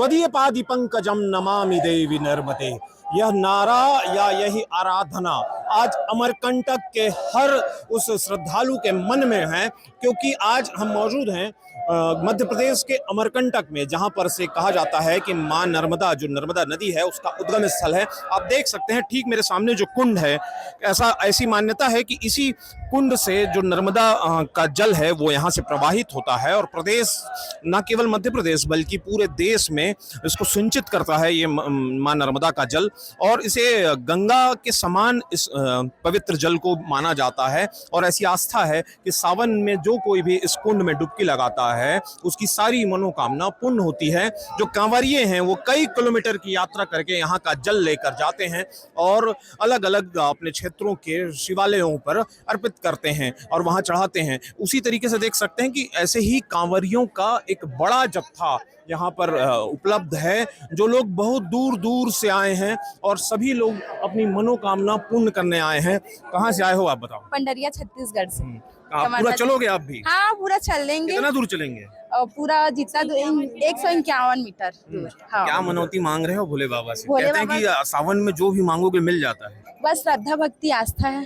त्वदीय पादि पंकजम नमामि देवी नर्मदे। यह नारा या यही आराधना आज अमरकंटक के हर उस श्रद्धालु के मन में है, क्योंकि आज हम मौजूद हैं मध्य प्रदेश के अमरकंटक में, जहां पर से कहा जाता है कि मां नर्मदा, जो नर्मदा नदी है, उसका उद्गम स्थल है। आप देख सकते हैं ठीक मेरे सामने जो कुंड है, ऐसी मान्यता है कि इसी कुंड से जो नर्मदा का जल है वो यहाँ से प्रवाहित होता है और प्रदेश, न केवल मध्य प्रदेश बल्कि पूरे देश में इसको सिंचित करता है ये मां नर्मदा का जल, और इसे गंगा के समान इस पवित्र जल को माना जाता है। और ऐसी आस्था है कि सावन में जो कोई भी इस कुंड में डुबकी लगाता है उसकी सारी मनोकामना पूर्ण होती है। जो कांवरिये हैं वो कई किलोमीटर की यात्रा करके यहाँ का जल लेकर जाते हैं और अलग अलग अपने क्षेत्रों के शिवालयों पर अर्पित करते हैं और वहाँ चढ़ाते हैं। उसी तरीके से देख सकते हैं कि ऐसे ही कांवरियों का एक बड़ा जत्था यहाँ पर उपलब्ध है, जो लोग बहुत दूर दूर से आए हैं और सभी लोग अपनी मनोकामना पूर्ण करने आए हैं। कहाँ से आए हो आप बताओ? पंडरिया, छत्तीसगढ़ से। पूरा चलोगे आप भी? हाँ, पूरा चल लेंगे। कितना दूर चलेंगे? पूरा जितना 151 मीटर दूर। हाँ। क्या मनौती मांग रहे हो भोले बाबा से? कहते हैं कि सावन में जो भी मांगोगे मिल जाता है। बस श्रद्धा भक्ति आस्था है,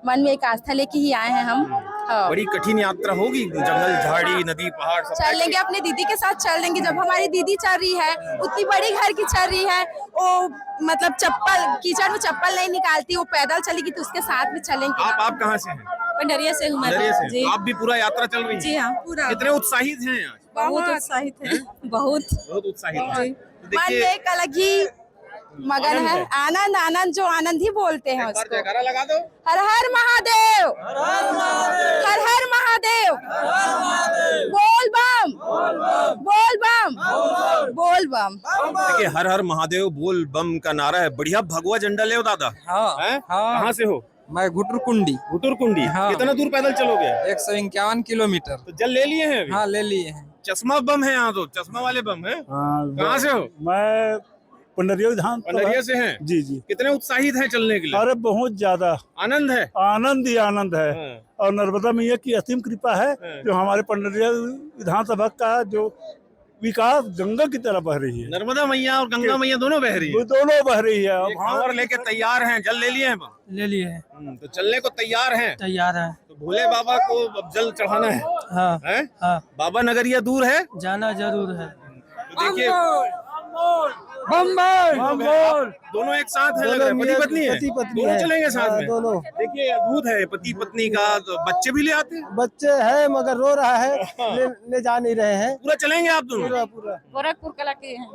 मन में एक आस्था लेके ही आए हैं हम। हाँ। बड़ी कठिन यात्रा होगी, जंगल झाड़ी नदी पहाड़ सब चल लेंगे, अपने दीदी के साथ चल लेंगे। जब हमारी दीदी चल रही है, उतनी बड़ी घर की चल रही है, वो मतलब चप्पल कीचड़ में चप्पल नहीं निकालती, वो पैदल चलेगी तो उसके साथ में चलेंगे। आप कहाँ से हैं? पंडरिया से हूँ मैं। तो आप भी पूरा यात्रा चल रही हैं? जी हाँ, पूरा। कितने उत्साहित हैं आज? बहुत उत्साहित है, बहुत उत्साहित हैं। मन में एक अलग ही मगन है, आनंद आनंद, जो आनंद ही बोलते हैं उसको। जयकारा लगा दो। हर हर महादेव, हर हर महादेव, बोल बम, बोल बम, बोल बम। देखिए, हर हर महादेव बोल बम का नारा है। बढ़िया भगवा झंडा ले हो दादा। हाँ। कहाँ से हो? मैं घुटुरकुंडी। घुटुरकुंडी। हाँ। कितना दूर पैदल चलोगे? 151 किलोमीटर। तो जल ले लिए हैं अभी? हाँ, ले लिए हैं। चश्मा बम है यहाँ, तो चश्मा वाले बम है। कहाँ से हो? मैं पंडरिया विधान पंडरिया से हैं? जी जी। कितने उत्साहित हैं चलने के लिए? अरे बहुत ज्यादा आनंद है, आनंद ही आनंद है। हाँ। और नर्मदा मैया की असीम कृपा है जो हमारे पंडरिया विधानसभा का जो विकास गंगा की तरह बह रही है। नर्मदा मैया और गंगा मैया दोनों बह रही है। वो दोनों बह रही है। खबर लेके तैयार हैं, जल ले लिए हैं? ले लिए हैं। तो चलने को तैयार हैं? तैयार है। तो भोले बाबा को अब जल चढ़ाना है। हाँ, है? हाँ। बाबा नगरिया दूर है, जाना जरूर है। तो देखिए बम बोल। दोनों एक साथ है, लग रहा है पति पत्नी है, दोनों चलेंगे साथ में। दोनों। देखिए अद्भुत है पति पत्नी का। तो बच्चे भी ले आते हैं? बच्चे है मगर रो रहा है, ले जा नहीं रहे हैं। पूरा चलेंगे आप दोनों? पूरा गोरखपुर कला के हैं।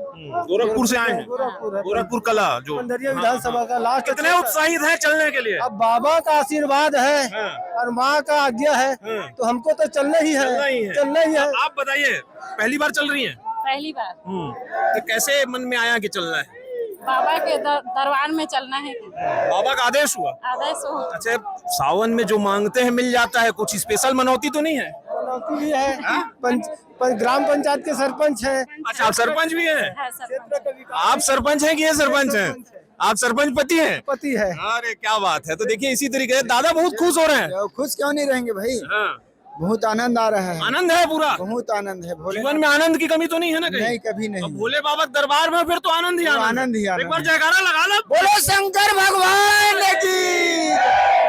गोरखपुर से आए हैं? गोरखपुर कला जो पंडरिया विधानसभा का लास्ट। कितने उत्साहित है चलने के लिए? अब बाबा का आशीर्वाद है हाँ। और माँ का आज्ञा है, तो हमको तो चलना ही है, चलना ही है। आप बताइए, पहली बार चल रही हैं? पहली बार। तो कैसे मन में आया कि चलना है? बाबा के दरबार में चलना है। बाबा का आदेश हुआ? आदेश हो। अच्छा, सावन में जो मांगते हैं मिल जाता है? कुछ स्पेशल मनौती तो नहीं है? मनौती भी है। ग्राम पंचायत के सरपंच है। अच्छा, आप सरपंच भी हैं? हाँ, सरपंच। आप सरपंच हैं कि ये सरपंच हैं? आप सरपंच पति हैं? पति है। अरे क्या बात है। तो देखिए इसी तरीके से दादा बहुत खुश हो रहे हैं। खुश क्यों नहीं रहेंगे भाई, हाँ। बहुत आनंद आ रहा है। आनंद है पूरा? बहुत आनंद है। भोले जीवन में आनंद की कमी तो नहीं है ना कहीं? नहीं, कभी नहीं। अब भोले बाबा दरबार में फिर तो आनंद ही आनंद। आनंद ही आनंद। एक बार जयकारा लगा लो। बोलो शंकर भगवान की,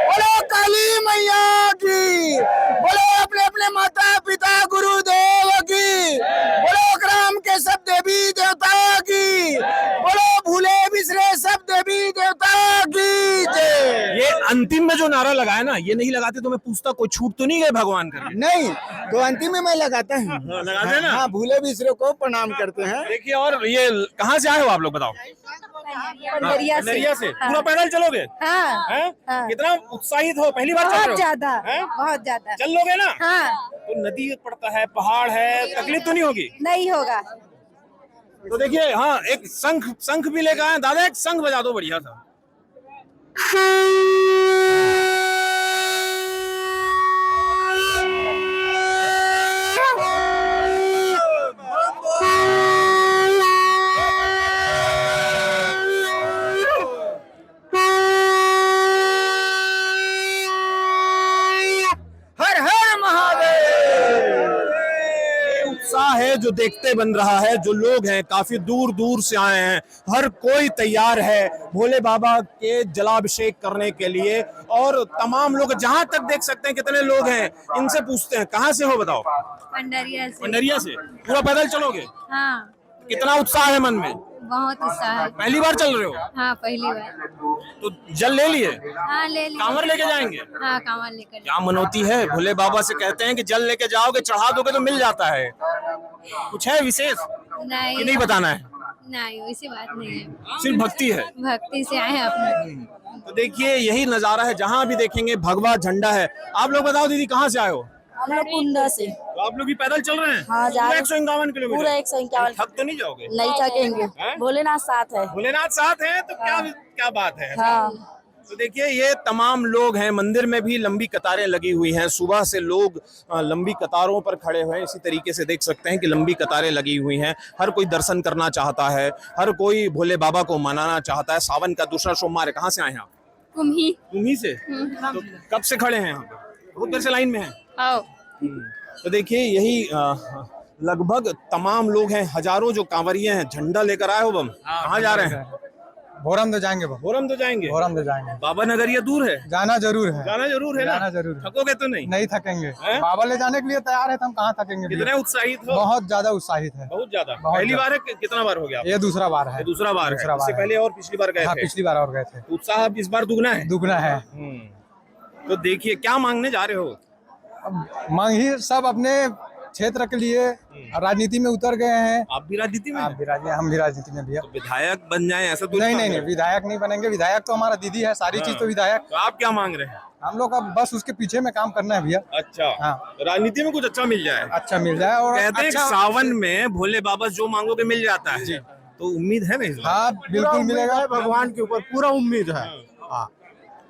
बोलो काली मैया की, बोलो अपने अपने माता पिता गुरुदेव की, बोलो ग्राम के सब देवी देवता की, बोलो भूले बिसरे सब देवी देवता की जय। ये अंतिम में जो नारा लगाया ना, ये नहीं लगाते तो मैं पूछता कोई छूट तो नहीं गए भगवान करके? नहीं, तो अंतिम में मैं लगाता हूँ। लगाते हैं ना? हाँ, भूले बिसरे को प्रणाम करते हैं। देखिए, और ये कहाँ से आए हो आप लोग बताओ? पंडरिया से। पूरा पैदल चलोगे? हाँ, हैं? हाँ। कितना उत्साहित हो? पहली बार चल रहे हो? ज्यादा, हैं? बहुत ज्यादा। चल लोगे ना? हाँ। तो नदी पड़ता है, पहाड़ है, तकलीफ तो नहीं होगी? नहीं होगा। तो देखिए, हाँ, एक शंख भी लेकर आए दादा। एक शंख बजा दो बढ़िया सा। जो देखते बन रहा है, जो लोग हैं काफी दूर दूर से आए हैं, हर कोई तैयार है भोले बाबा के जलाभिषेक करने के लिए। और तमाम लोग जहां तक देख सकते हैं कितने लोग हैं, इनसे पूछते हैं कहां से हो बताओ। पंडरिया से। पंडरिया से। पूरा पैदल चलोगे? हाँ, कितना उत्साह है मन में? बहुत उत्साह है। पहली बार चल रहे हो? हाँ, पहली बार। तो जल ले लिए? हाँ, ले लिया। कांवर लेके जाएंगे? हाँ, कांवर लेकर। क्या मनौती है? भोले बाबा से कहते हैं कि जल लेके जाओगे, चढ़ा दोगे तो मिल जाता है। कुछ है विशेष कि नहीं, नहीं बताना है? नहीं, वैसी बात नहीं है, सिर्फ भक्ति है। भक्ति से आए हैं अपने। तो देखिए यही नजारा है, जहां भी देखेंगे भगवा झंडा है। आप लोग बताओ दीदी कहाँ से आए हो? हम लोग कुंडा से। तो आप लोग भी पैदल चल रहे हैं? हाँ, जा रहे हैं। 151 किलोमीटर। पूरा 151। थक तो नहीं जाओगे? नहीं थकेंगे, हैं? भोलेनाथ साथ है। भोलेनाथ साथ हैं तो क्या क्या बात है। हाँ, तो देखिए ये तमाम लोग हैं, मंदिर में भी लंबी कतारें लगी हुई हैं। सुबह से लोग लंबी कतारों पर खड़े हुए हैं। इसी तरीके से देख सकते हैं कि लंबी कतारें लगी हुई हैं। हर कोई दर्शन करना चाहता है, हर कोई भोले बाबा को मनाना चाहता है। सावन का दूसरा सोमवार है। कहाँ से आए हैं आप? तुम्ही से। तो कब से खड़े हैं यहाँ पे? बहुत देर से लाइन में हैं। तो देखिए यही लगभग तमाम लोग हैं, हजारों जो कांवरिये हैं। झंडा लेकर आए हो बम? कहाँ जा रहे हैं? भोरम तो जाएंगे भोरम तो जाएंगे। भोरम तो जाएंगे। बाबा नगरिया दूर है? जाना जरूर है। जाना जरूर है ना? जाना जरूर है। थकोगे तो नहीं? नहीं थकेंगे। हैं? बाबा ले जाने के लिए तैयार है तो हम कहाँ थकेंगे भैया। कितने उत्साहित हो? बहुत ज्यादा उत्साहित है। बहुत ज्यादा। बहुत पहली ज्यादा। बार है कि कितना बार हो गया? ये दूसरा बार है। ये दूसरा बार है। दूसरा बार इससे है। पहले और पिछली बार गए हाँ, थे? पिछली बार और गए थे। उत्साह अब इस बार दुगना है? दुगना है। तो देखिए क्या मांगने जा रहे हो? अब मांग ही सब अपने क्षेत्र के लिए राजनीति में उतर गए हैं। आप भी राजनीति में? आप भी हम भी राजनीति में भैया। तो विधायक बन जाए ऐसा तो नहीं मांग नहीं रहे नहीं, विधायक नहीं बनेंगे। विधायक तो हमारा दीदी है, सारी चीज तो विधायक। तो आप क्या मांग रहे हैं? हम लोग अब बस उसके पीछे में काम करना है भैया। अच्छा। हाँ। राजनीति में कुछ अच्छा मिल जाए। अच्छा मिल जाए और कहते हैं अच्छा। सावन में भोले बाबा जो मांगोगे मिल जाता है। तो उम्मीद है ना इस बार? हाँ बिल्कुल मिलेगा। भगवान के ऊपर पूरा उम्मीद है।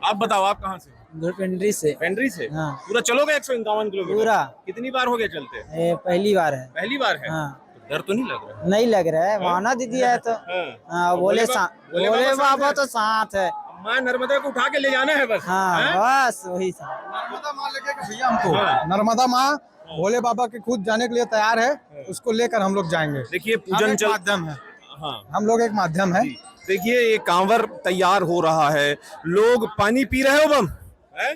आप बताओ आप कहाँ से? पेंड्री से। पेंड्री से? हाँ। पूरा चलोगे 151 किलोमीटर? पूरा। कितनी बार हो गया चलते? ये पहली बार है। पहली बार है? हाँ। तो डर तो नहीं लग रहा? नहीं लग रहा है, माना दीदी है तो। हाँ। हाँ, भोले भोले बाबा तो साथ है। माँ नर्मदा को उठा के ले जाना है बस। हाँ, हैं? बस वही था। नर्मदा माँ लगेगा भैया हमको। हाँ। नर्मदा माँ भोले बाबा के खुद जाने के लिए तैयार है, उसको लेकर हम लोग जाएंगे। देखिए हम पूजन एक चल माध्यम है। हाँ। हम लोग एक माध्यम है। देखिए ये कांवर तैयार हो रहा है, लोग पानी पी रहे हो बम? हैं?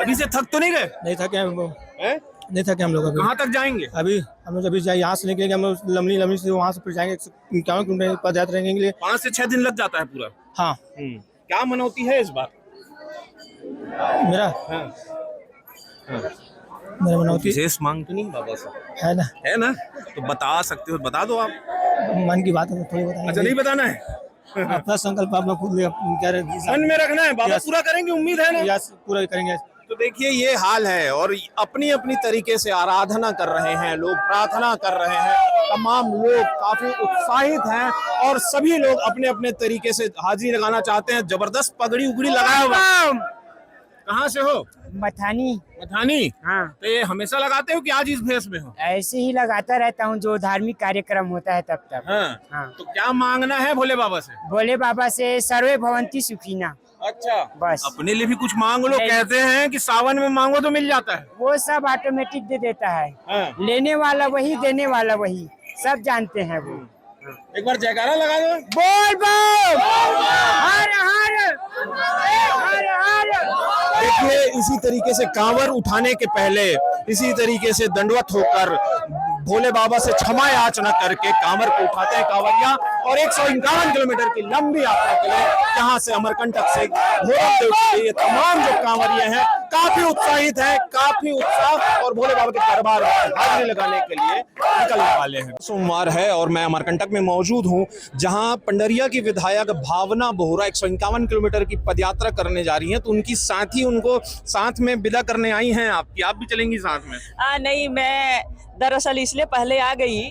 अभी से थक तो नहीं गए? नहीं थके हम लोग, हैं? नहीं थके हम लोग अभी। कहाँ तक जाएंगे? अभी हम लोग अभी यहाँ से निकलेंगे, हम लोग लमनी से वहाँ से फिर जाएंगे 51 किलोमीटर पद यात्रा रहेंगे लिए। 5 से 6 दिन लग जाता है पूरा। हाँ। क्या मनौती है इस बार? मेरा हाँ। मेरा मनौती विशेष मांग तो नहीं बाबा से? है ना, है ना? तो बता सकते हो, बता दो आप। मन की बात है, थोड़ी अच्छा बताएंगे। नहीं बताना है? अपना संकल्प आप लोग खुद कह रहे मन में रखना है, बाबा पूरा करेंगे, उम्मीद है ना? यस, पूरा करेंगे। तो देखिए ये हाल है और अपनी अपनी तरीके से आराधना कर रहे हैं लोग, प्रार्थना कर रहे हैं। तमाम लोग काफी उत्साहित हैं और सभी लोग अपने अपने तरीके से हाजिरी लगाना चाहते हैं। जबरदस्त पगड़ी उगड़ी लगाया हुआ। कहाँ से हो? मथानी। मथानी? हाँ, तो ये हमेशा लगाते हो कि आज इस भेष में हो? ऐसे ही लगाता रहता हूँ, जो धार्मिक कार्यक्रम होता है तब तब। हाँ। हाँ। तो क्या मांगना है भोले बाबा से? भोले बाबा से सर्वे भवंती सुखीना। अच्छा, बस। अपने लिए भी कुछ मांग लो। नहीं। कहते हैं कि सावन में मांगो तो मिल जाता है। वो सब ऑटोमेटिक दे देता है। हाँ। लेने वाला वही, देने वाला वही, सब जानते हैं वो। एक बार जयकारा लगा दो। बोल बोल, हर हर हर हर। देखिए इसी तरीके से कांवर उठाने के पहले इसी तरीके से दंडवत होकर भोले बाबा से क्षमा याचना करके कांवर को उठाते हैं कांवरिया और 151 किलोमीटर की लंबी यात्रा के लिए यहाँ से अमरकंटक से भोरमदेव के लिए तमाम जो कांवरिये हैं काफी उत्साहित हैं, काफी उत्साह और भोले बाबा के दरबार में हाजिरी लगाने के लिए निकलने वाले हैं। सोमवार है और मैं अमरकंटक में मौजूद हूँ, जहाँ पंडरिया की विधायक भावना बोहरा 151 किलोमीटर की पदयात्रा करने जा रही हैं। तो उनकी साथी उनको साथ में विदा करने आई हैं। आपकी आप भी चलेंगी साथ में? नहीं, मैं दरअसल इसलिए पहले आ गई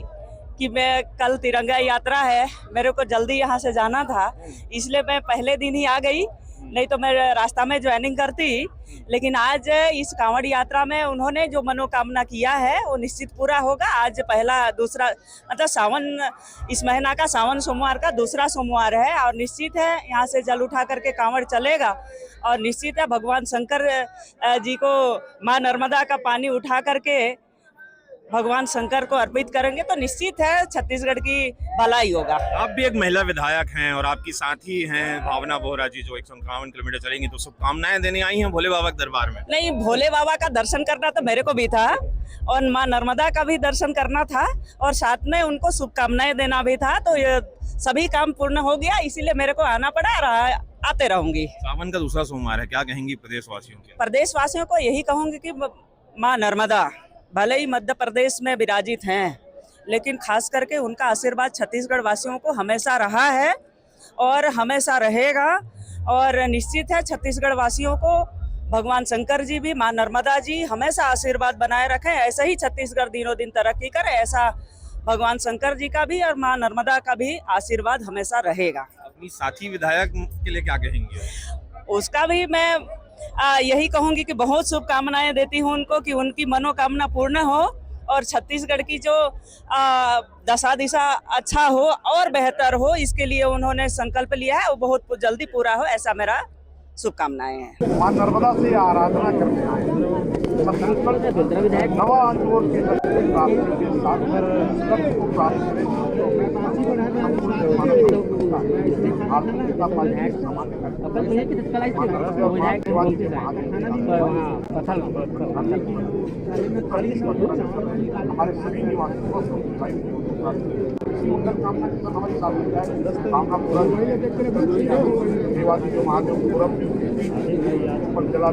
कि मैं कल तिरंगा यात्रा है, मेरे को जल्दी यहाँ से जाना था, इसलिए मैं पहले दिन ही आ गई। नहीं तो मैं रास्ता में ज्वाइनिंग करती। लेकिन आज इस कांवड़ यात्रा में उन्होंने जो मनोकामना किया है वो निश्चित पूरा होगा। आज पहला दूसरा मतलब सावन, इस महीना का सावन सोमवार का दूसरा सोमवार है और निश्चित है यहाँ से जल उठा करके कांवड़ चलेगा और निश्चित है भगवान शंकर जी को माँ नर्मदा का पानी उठा करके भगवान शंकर को अर्पित करेंगे तो निश्चित है छत्तीसगढ़ की भलाई होगा। आप भी एक महिला विधायक हैं और आपकी साथी हैं भावना बोहरा जी, जो 151 किलोमीटर चलेंगी, तो शुभकामनाएं देने आई हैं भोले बाबा के दरबार में। नहीं, भोले बाबा का दर्शन करना तो मेरे को भी था और माँ नर्मदा का भी दर्शन करना था और साथ में उनको शुभकामनाएं देना भी था, तो ये सभी काम पूर्ण हो गया, इसीलिए मेरे को आना पड़ा और आते रहूंगी। सावन का दूसरा सोमवार है, क्या कहेंगी प्रदेशवासियों के? प्रदेशवासियों को यही कहूंगी कि माँ नर्मदा भले ही मध्य प्रदेश में विराजित हैं, लेकिन खास करके उनका आशीर्वाद छत्तीसगढ़ वासियों को हमेशा रहा है और हमेशा रहेगा। और निश्चित है छत्तीसगढ़ वासियों को भगवान शंकर जी भी, माँ नर्मदा जी हमेशा आशीर्वाद बनाए रखें, ऐसे ही छत्तीसगढ़ दिनों दिन तरक्की करे, ऐसा भगवान शंकर जी का भी और माँ नर्मदा का भी आशीर्वाद हमेशा रहेगा। अपनी साथी विधायक के लिए क्या कहेंगे? उसका भी मैं यही कहूंगी कि बहुत शुभकामनाएं देती हूं उनको कि उनकी मनोकामना पूर्ण हो और छत्तीसगढ़ की जो दशा दिशा अच्छा हो और बेहतर हो, इसके लिए उन्होंने संकल्प लिया है, वो बहुत जल्दी पूरा हो, ऐसा मेरा शुभकामनाएं हैं। मां नर्मदा से आराधना करने आए नवा अंकुर के प्राप्ति के साथ सबको प्राप्त करें, हमारे सभी निवासियों को कामना के साथ हमारी साथ कामना पूरा जो महादेव पूरब पर चला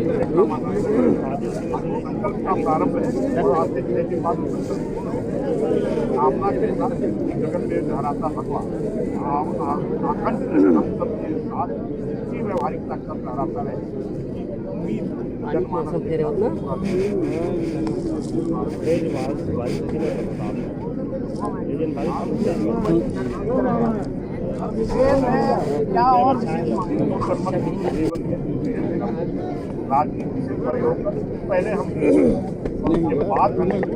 संकल्प का प्रारंभ है और आज से के बाद कामना के साथ जगत में लहराता भगवान अखंड हम सबके साथ इसी व्यवहारिकता का लहराता रहे। क्या और राजनीति से प्रयोग कर पहले हम बात करने की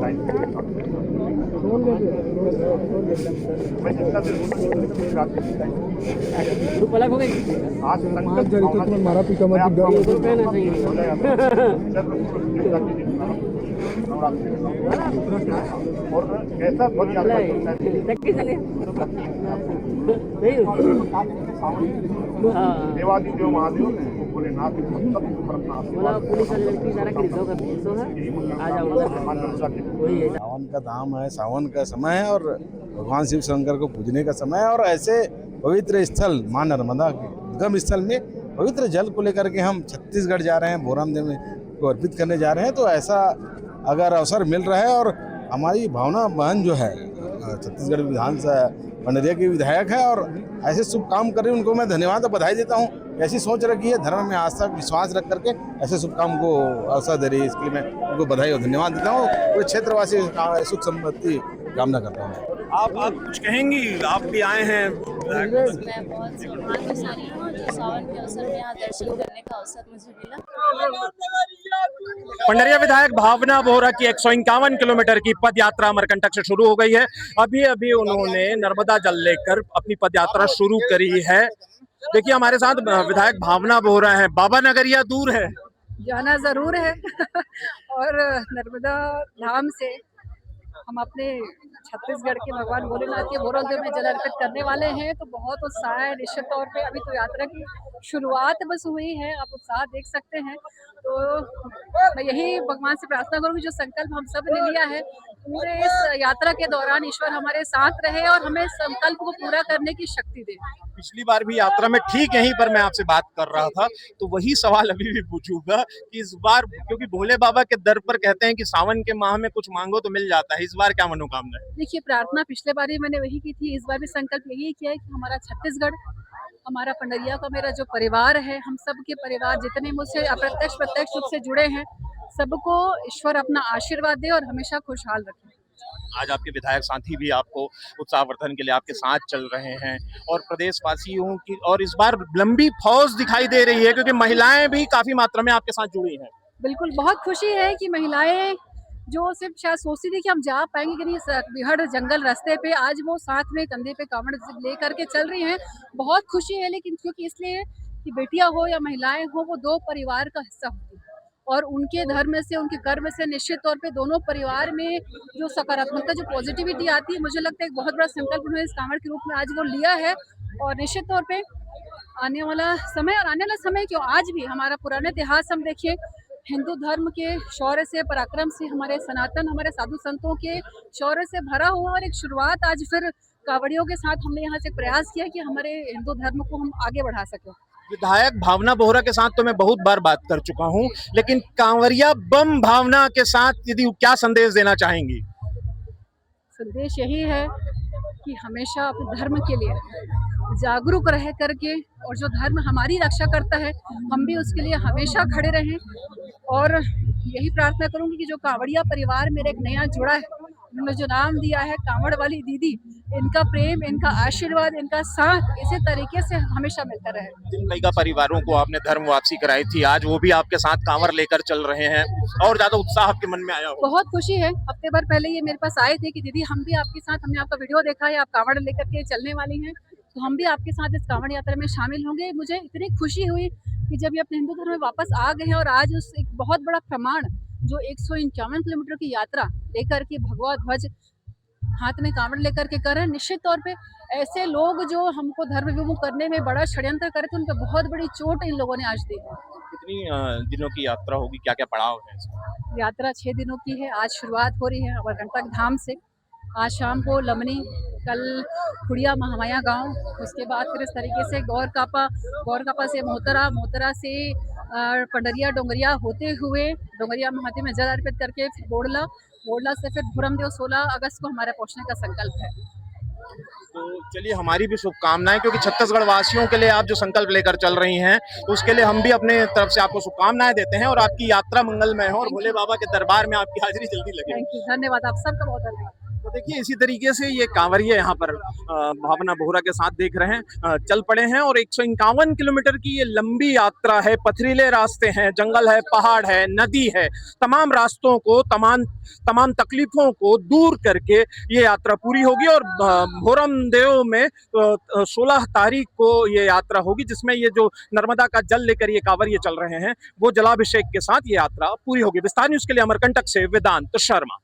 मैं जितना देर मारा पीका मत और ऐसा बहुत देवादी देव महादेव भोलेनाथ सावन का धाम है, सावन का समय है और भगवान शिव शंकर को पूजने का समय है। और ऐसे पवित्र स्थल मां नर्मदा के उद्गम स्थल में पवित्र जल को लेकर के हम छत्तीसगढ़ जा रहे हैं, बोराम देव को अर्पित करने जा रहे हैं। तो ऐसा अगर अवसर मिल रहा है और हमारी भावना बहन जो है छत्तीसगढ़ विधानसभा पंडरिया की विधायक है और ऐसे शुभ काम कर रही है, उनको मैं धन्यवाद और बधाई देता हूँ। ऐसी सोच रखी है, धर्म में आस्था विश्वास रख करके ऐसे शुभ काम को अवसर दे रही है, इसके लिए मैं उनको बधाई और धन्यवाद देता हूँ। पूरे क्षेत्रवासी सुख समृद्धि कामना करता हूँ। आप कुछ कहेंगी? आप भी आए हैं। मैं बहुत सौभाग्यशाली हूँ जो सावन के अवसर में यहाँ दर्शन करने का अवसर मुझे मिला। पंडरिया विधायक भावना बोहरा की 151 किलोमीटर की पद यात्रा अमरकंटक से शुरू हो गई है। अभी उन्होंने नर्मदा जल लेकर अपनी पद यात्रा शुरू करी है। देखिए हमारे साथ विधायक भावना बोहरा है। बाबा नगरिया दूर है, जाना जरूर है और नर्मदा धाम से हम अपने छत्तीसगढ़ के भगवान भोलेनाथ के भोरदेव में जल अर्पित करने वाले हैं, तो बहुत उत्साह है निश्चित तौर पे। अभी तो यात्रा की शुरुआत बस हुई है, आप उत्साह देख सकते हैं। तो मैं यही भगवान से प्रार्थना करूंगी जो संकल्प हम सब ने लिया है पूरे इस यात्रा के दौरान ईश्वर हमारे साथ रहे और हमें संकल्प को पूरा करने की शक्ति दे। पिछली बार भी यात्रा में ठीक यहीं पर मैं आपसे बात कर रहा था, तो वही सवाल अभी भी पूछूंगा कि इस बार, क्योंकि भोले बाबा के दर पर कहते हैं कि सावन के माह में कुछ मांगो तो मिल जाता है, इस बार क्या मनोकामना है? देखिए, प्रार्थना पिछले बार भी मैंने वही की थी, इस बार भी संकल्प यही किया है कि हमारा छत्तीसगढ़, हमारा पंडरिया का मेरा जो परिवार है, हम सब के परिवार जितने मुझसे अप्रत्यक्ष प्रत्यक्ष रूप से जुड़े हैं, सबको ईश्वर अपना आशीर्वाद दे और हमेशा खुशहाल रखे। आज आपके विधायक साथी भी आपको उत्साहवर्धन के लिए आपके साथ चल रहे हैं और प्रदेशवासियों की और इस बार लंबी फौज दिखाई दे रही है, क्योंकि महिलाएं भी काफी मात्रा में आपके साथ जुड़ी हैं। बिल्कुल, बहुत खुशी है कि महिलाएं जो सिर्फ शायद सोचती थी कि हम जा पाएंगे कि नहीं बिहड़ जंगल रास्ते पे, आज वो साथ में कंधे पे कांवड़ लेकर के चल रही हैं। बहुत खुशी है, लेकिन क्योंकि इसलिए कि बेटियां हो या महिलाएं हो, वो दो परिवार का हिस्सा होती है और उनके धर्म से, उनके कर्म से निश्चित तौर पे दोनों परिवार में जो सकारात्मकता, जो पॉजिटिविटी आती है, मुझे लगता है एक बहुत बड़ा संकल्प उन्होंने इस कांवड़ के रूप में आज वो लिया है। और निश्चित तौर पे आने वाला समय, और आने वाला समय क्यों, आज भी हमारा पुराना इतिहास हम देखिए, हिंदू धर्म के शौर्य से, पराक्रम से, हमारे सनातन, हमारे साधु संतों के शौर्य से भरा हुआ, और एक शुरुआत आज फिर कांवड़ियों के साथ हमने यहाँ से प्रयास किया कि हमारे हिंदू धर्म को हम आगे बढ़ा सकें। विधायक भावना बोहरा के साथ तो मैं बहुत बार बात कर चुका हूं, लेकिन कांवरिया बम भावना के साथ यदि क्या संदेश देना चाहेंगी? संदेश यही है कि हमेशा अपने धर्म के लिए जागरूक रह करके, और जो धर्म हमारी रक्षा करता है हम भी उसके लिए हमेशा खड़े रहें। और यही प्रार्थना करूंगी कि जो कांवड़िया परिवार मेरे एक नया जुड़ा है, उन्होंने जो नाम दिया है कांवड़ वाली दीदी, इनका प्रेम, इनका आशीर्वाद, इनका साथ इसी तरीके से हमेशा मिलता रहे। जिन कई परिवारों को आपने धर्म वापसी कराई थी, आज वो भी आपके साथ कांवर लेकर चल रहे हैं, और ज्यादा उत्साह आपके मन में आया हो? बहुत खुशी है। हफ्ते भर पहले ये मेरे पास आए थे कि दीदी हम भी आपके साथ, हमने आपका वीडियो देखा है, आप कांवड़ लेकर के चलने वाली हैं, तो हम भी आपके साथ इस कांवड़ यात्रा में शामिल होंगे। मुझे इतनी खुशी हुई कि जब ये अपने हिंदू धर्म में वापस आ गए हैं, और आज उस एक बहुत बड़ा प्रमाण, जो 151 किलोमीटर की यात्रा लेकर के भगवा ध्वज हाथ में कांवड़ लेकर के कर रहे हैं, निश्चित तौर पे ऐसे लोग जो हमको धर्म विमुख करने में बड़ा षड्यंत्र करे थे, उनको बहुत बड़ी चोट इन लोगों ने आज दी है। कितनी दिनों की यात्रा होगी, क्या क्या पड़ाव है इसमें? यात्रा 6 दिनों की है। आज शुरुआत हो रही है अमरकंटक धाम से, आज शाम को लमनी, कल खुड़िया महामाया गांव, उसके बाद फिर इस तरीके से गौरकापा से मोहतरा, मोहतरा से पंडरिया डोंगरिया होते हुए डोंगरिया महादेव में जल अर्पित करके फिर बोडला से फिर धुरमदेव 16 अगस्त को हमारा पहुंचने का संकल्प है। तो चलिए, हमारी भी शुभकामनाएं, क्योंकि छत्तीसगढ़ वासियों के लिए आप जो संकल्प लेकर चल रही हैं, तो उसके लिए हम भी अपने तरफ से आपको शुभकामनाएं देते हैं, और आपकी यात्रा मंगलमय हो, और भोले बाबा के दरबार में आपकी हाजिरी जल्दी लगे। थैंक यू, धन्यवाद, आप सबका बहुत धन्यवाद। तो देखिए, इसी तरीके से ये कांवरिया यहाँ पर भावना बोहरा के साथ देख रहे हैं, चल पड़े हैं, और 151 किलोमीटर की ये लंबी यात्रा है। पथरीले रास्ते हैं, जंगल है, पहाड़ है, नदी है, तमाम रास्तों को, तमाम तकलीफों को दूर करके ये यात्रा पूरी होगी। और भोरमदेव में 16 तारीख को ये यात्रा होगी, जिसमें ये जो नर्मदा का जल लेकर ये कांवरिया चल रहे हैं, वो जलाभिषेक के साथ ये यात्रा पूरी होगी। विस्तार न्यूज के लिए अमरकंटक से वेदांत शर्मा।